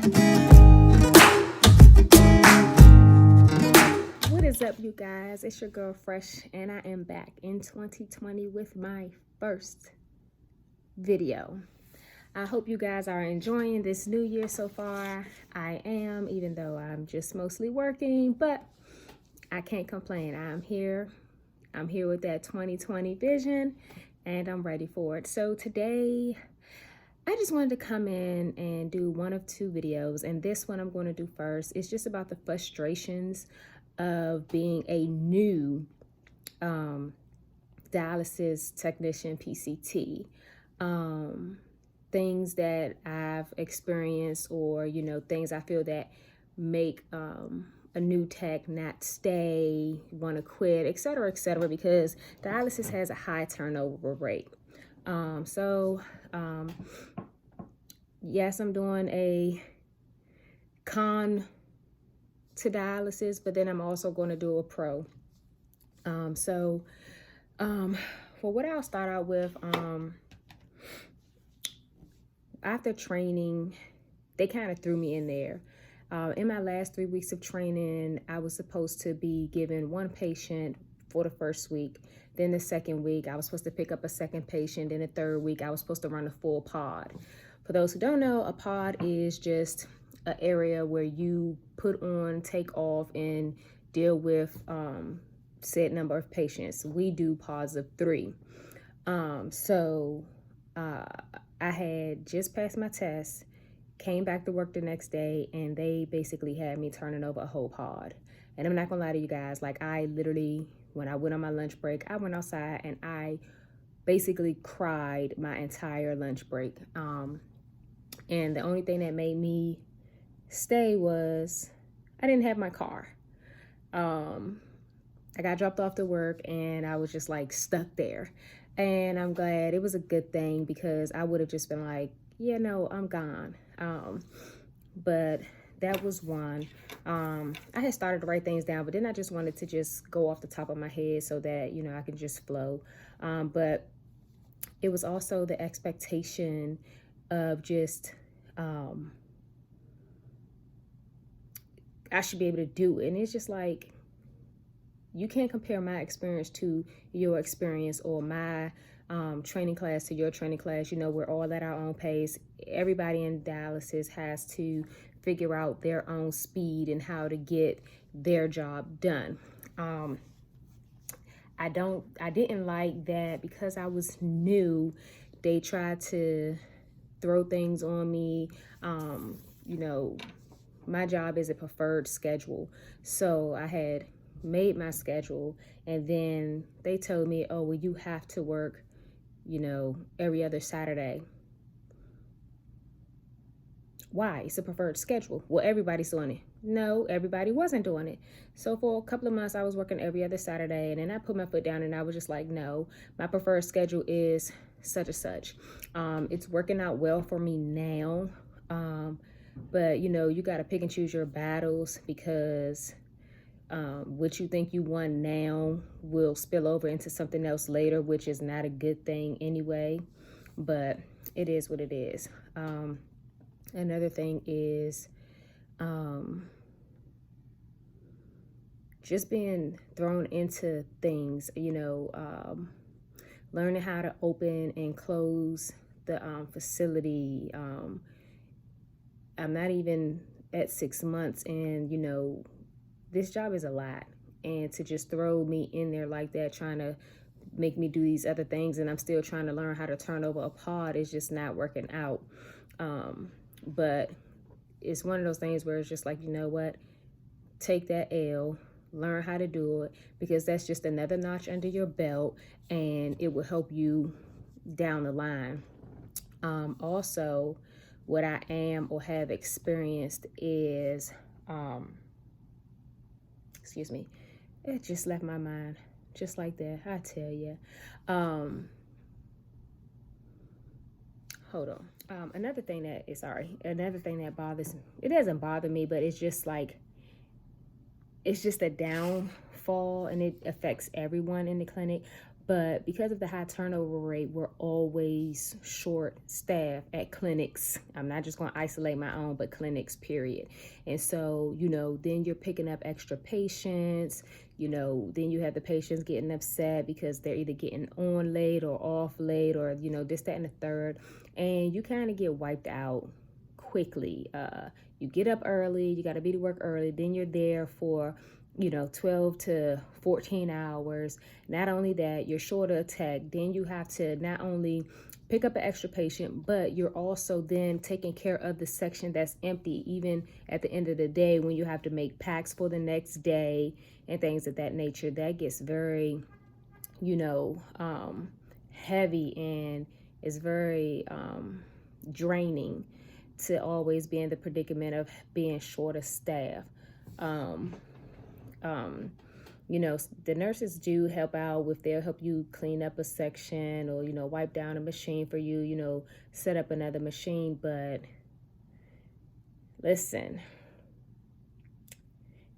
What is up, you guys? It's your girl Fresh, and I am back in 2020 with my first video. I hope you guys are enjoying this new year so far. I am, even though I'm just mostly working, but I can't complain. I'm here with that 2020 vision, and I'm ready for it. So today, I just wanted to come in and do one of two videos, and this one I'm going to do first. It's just about the frustrations of being a new dialysis technician, PCT. Things that I've experienced, or things I feel that make a new tech not stay, want to quit, etc., because dialysis has a high turnover rate. Yes, I'm doing a con to dialysis, but then I'm also going to do a pro. For what I'll start out with, after training, they kind of threw me in there. In my last 3 weeks of training, I was supposed to be given one patient for the first week. Then the second week, I was supposed to pick up a second patient. Then the third week, I was supposed to run a full pod. For those who don't know, a pod is just an area where you put on, take off, and deal with said number of patients. We do pods of 3. I had just passed my test, came back to work the next day, and they basically had me turning over a whole pod. And I'm not gonna lie to you guys, like, I literally, when I went on my lunch break, I went outside and I basically cried my entire lunch break. And the only thing that made me stay was I didn't have my car. I got dropped off to work and I was just like stuck there. And I'm glad. It was a good thing, because I would have just been like, yeah, no, I'm gone. But that was one. I had started to write things down, but then I just wanted to just go off the top of my head so that, I could just flow. But it was also the expectation of just, I should be able to do it. And it's just like, you can't compare my experience to your experience, or my training class to your training class. We're all at our own pace. Everybody in dialysis has to figure out their own speed and how to get their job done. I didn't like that because I was new. They tried to throw things on me. My job is a preferred schedule. So I had made my schedule, and then they told me, oh, well, you have to work, every other Saturday. Why? It's a preferred schedule. Well, everybody's doing it. No, everybody wasn't doing it. So for a couple of months, I was working every other Saturday, and then I put my foot down and I was just like, no, my preferred schedule is such and such. It's working out well for me now. But you got to pick and choose your battles, because what you think you won now will spill over into something else later, which is not a good thing anyway, but it is what it is. Another thing is just being thrown into things, learning how to open and close the facility. I'm not even at 6 months, and this job is a lot, and to just throw me in there like that, trying to make me do these other things, and I'm still trying to learn how to turn over a pod, is just not working out. But it's one of those things where it's just like, you know what, take that L, learn how to do it, because that's just another notch under your belt, and it will help you down the line. Also, what I am or have experienced is, excuse me, it just left my mind just like that, I tell you. Hold on. Another thing that bothers me, it doesn't bother me, but it's just like, it's just a downfall, and it affects everyone in the clinic. But because of the high turnover rate, we're always short staffed at clinics. I'm not just going to isolate my own, but clinics, period. And so, then you're picking up extra patients. Then you have the patients getting upset because they're either getting on late or off late or, this, that, and the third. And you kind of get wiped out quickly. You get up early, you got to be to work early, then you're there for 12 to 14 hours. Not only that, you're short of tech. Then you have to not only pick up an extra patient, but you're also then taking care of the section that's empty, even at the end of the day when you have to make packs for the next day and things of that nature. That gets very, heavy, and is very draining to always be in the predicament of being short of staff. The nurses do help out with, they'll help you clean up a section or, wipe down a machine for you, set up another machine. But listen,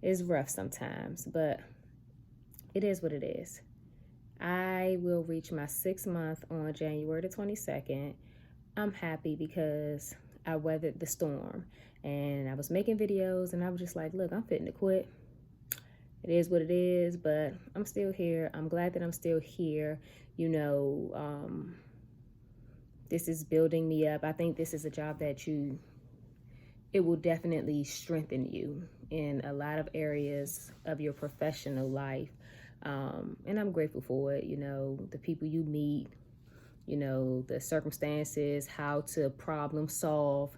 it's rough sometimes, but it is what it is. I will reach my 6th month on January the 22nd. I'm happy because I weathered the storm, and I was making videos and I was just like, look, I'm fitting to quit. It is what it is, but I'm still here. I'm glad that I'm still here. This is building me up. I think this is a job that it will definitely strengthen you in a lot of areas of your professional life. And I'm grateful for it. The people you meet, the circumstances, how to problem solve,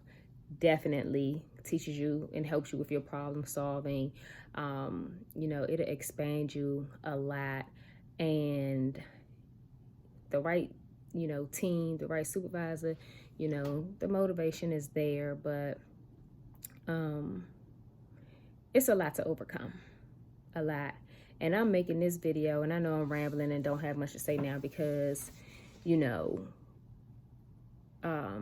definitely teaches you and helps you with your problem solving. It'll expand you a lot, and the right, team, the right supervisor, the motivation is there, but it's a lot to overcome, a lot. And I'm making this video, and I know I'm rambling and don't have much to say now because,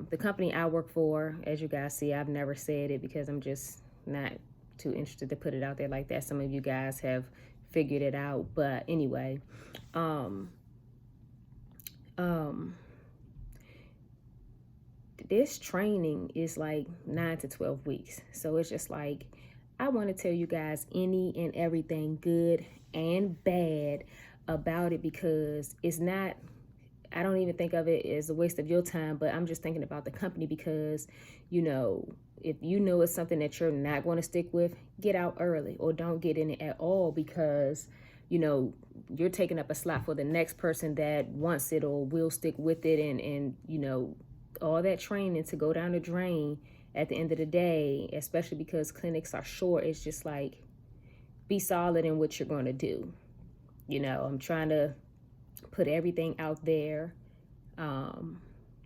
the company I work for, as you guys see, I've never said it because I'm just not too interested to put it out there like that. Some of you guys have figured it out, but anyway, this training is like 9 to 12 weeks. So it's just like, I want to tell you guys any and everything good and bad about it, because it's not, I don't even think of it as a waste of your time, but I'm just thinking about the company because, if it's something that you're not going to stick with, get out early or don't get in it at all, because, you're taking up a slot for the next person that wants it or will stick with it. And all that training to go down the drain at the end of the day, especially because clinics are short. It's just like, be solid in what you're going to do. I'm trying to put everything out there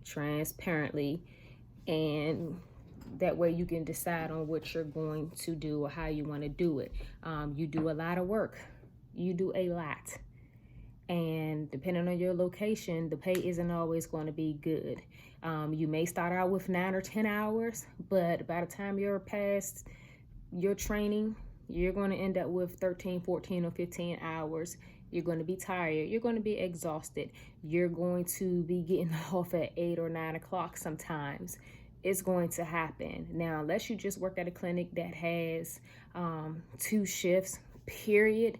transparently, and that way you can decide on what you're going to do or how you want to do it. You do a lot of work. You do a lot. And depending on your location, the pay isn't always going to be good. You may start out with 9 or 10 hours, but by the time you're past your training, you're going to end up with 13, 14, or 15 hours. You're going to be tired. You're going to be exhausted. You're going to be getting off at 8 or 9 o'clock sometimes. It's going to happen. Now, unless you just work at a clinic that has 2 shifts, period,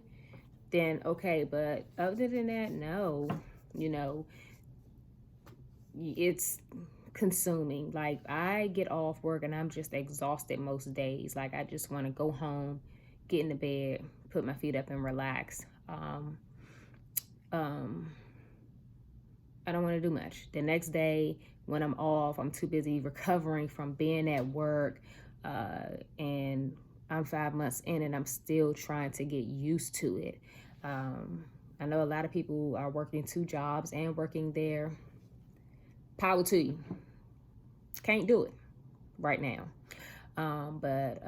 then okay. But other than that, no, it's consuming. Like, I get off work and I'm just exhausted most days. Like, I just want to go home, get in the bed, put my feet up and relax. I don't want to do much. The next day when I'm off, I'm too busy recovering from being at work, and I'm 5 months in and I'm still trying to get used to it. I know a lot of people are working 2 jobs and working there. Power to you. Can't do it right now. But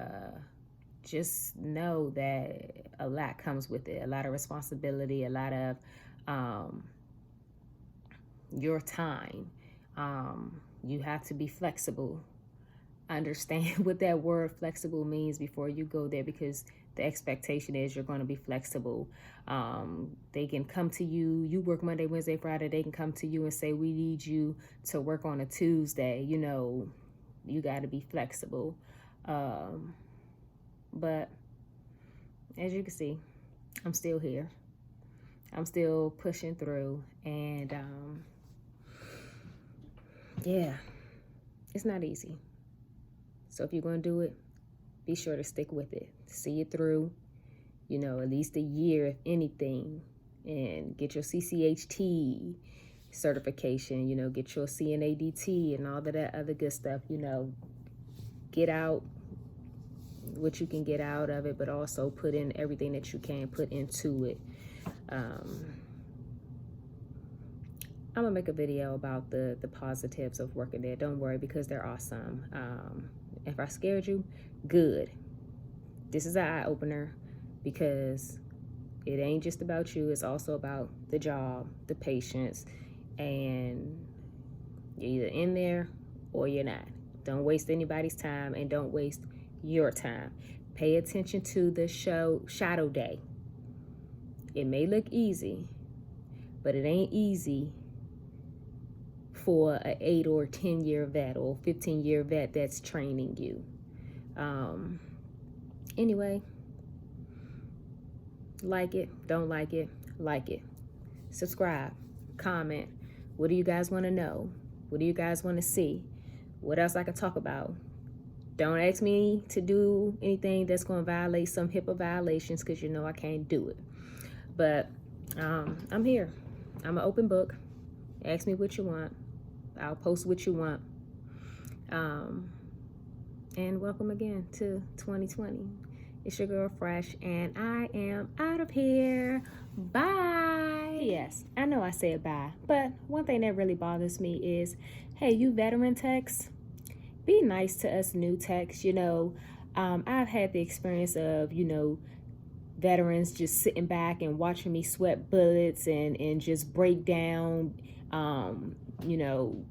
just know that a lot comes with it. A lot of responsibility, a lot of your time. You have to be flexible. Understand what that word flexible means before you go there, because the expectation is you're going to be flexible. They can come to you. You work Monday, Wednesday, Friday. They can come to you and say, we need you to work on a Tuesday. You know, you got to be flexible. But as you can see, I'm still here. I'm still pushing through. And yeah, it's not easy. So if you're going to do it, be sure to stick with it. See it through, you know, at least a year, if anything, and get your CCHT certification, you know, get your CNADT and all of that other good stuff, you know, get out what you can get out of it, but also put in everything that you can put into it. I'm gonna make a video about the positives of working there. Don't worry, because they're awesome. If I scared you, good. This is an eye-opener, because it ain't just about you. It's also about the job, the patients, and you're either in there or you're not. Don't waste anybody's time, and don't waste your time. Pay attention to the shadow day. It may look easy, but it ain't easy for an 8 or 10 year vet or 15-year vet that's training you. Anyway, like it, don't like it, like it. Subscribe, comment. What do you guys want to know? What do you guys want to see? What else I can talk about? Don't ask me to do anything that's going to violate some HIPAA violations, because you know I can't do it. But I'm here. I'm an open book. Ask me what you want. I'll post what you want. And welcome again to 2020. It's your girl Fresh, and I am out of here. Bye. Yes, I know I said bye, but one thing that really bothers me is, hey, you veteran techs, be nice to us new techs. You know, I've had the experience of, you know, veterans just sitting back and watching me sweat bullets and just break down, you know,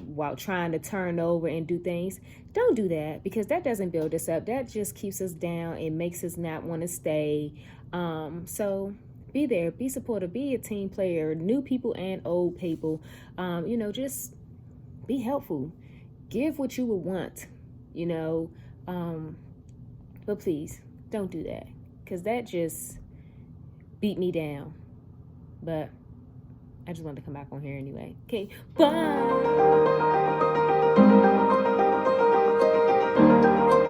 while trying to turn over and do things. Don't do that, because that doesn't build us up. That just keeps us down. It makes us not want to stay. So be there, be supportive, be a team player, new people and old people. You know, just be helpful. Give what you would want, you know. But please don't do that, because that just beat me down. But I just wanted to come back on here anyway. Okay, bye.